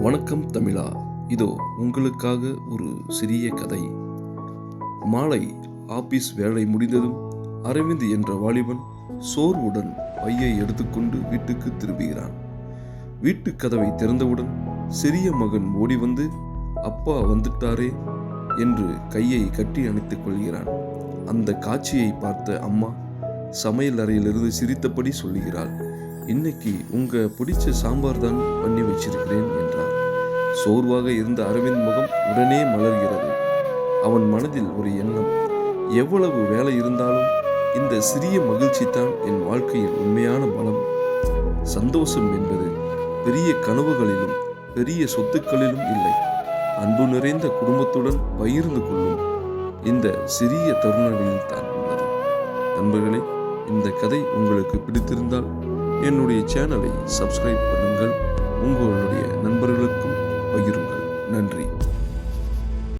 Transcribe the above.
வணக்கம் தமிழா. இதோ உங்களுக்காக ஒரு சிறிய கதை. மாலை ஆபீஸ் வேலை முடிந்ததும் அரவிந்த் என்ற வாலிபன் சோர்வுடன் பையை எடுத்துக்கொண்டு வீட்டுக்கு திரும்புகிறான். வீட்டு கதவை திறந்தவுடன் சிறிய மகன் ஓடி வந்து, அப்பா வந்துட்டாரே என்று கையை கட்டி அணைத்துக் கொள்கிறான். அந்த காட்சியை பார்த்த அம்மா சமையல் அறையிலிருந்து சிரித்தபடி சொல்லுகிறாள், இன்னைக்கு உங்க பிடிச்ச சாம்பார் தான் பண்ணி வச்சிருக்கிறேன் என்றார். சோர்வாக இருந்த அரவிந்த் முகம் உடனே மலர்கிறது. அவன் மனதில் ஒரு எண்ணம், எவ்வளவு வேலை இருந்தாலும் இந்த சிறிய மகிழ்ச்சி தான் என் வாழ்க்கையில் உண்மையான பலம். சந்தோஷம் என்பது பெரிய கனவுகளிலும் பெரிய சொத்துக்களிலும் இல்லை, அன்பு நிறைந்த குடும்பத்துடன் பகிர்ந்து கொள்ளும் இந்த சிறிய தருணங்களில் தான் உள்ளது. நண்பர்களே, இந்த கதை உங்களுக்கு பிடித்திருந்தால் என்னுடைய சேனலை சப்ஸ்கிரைப் பண்ணுங்கள். உங்களுடைய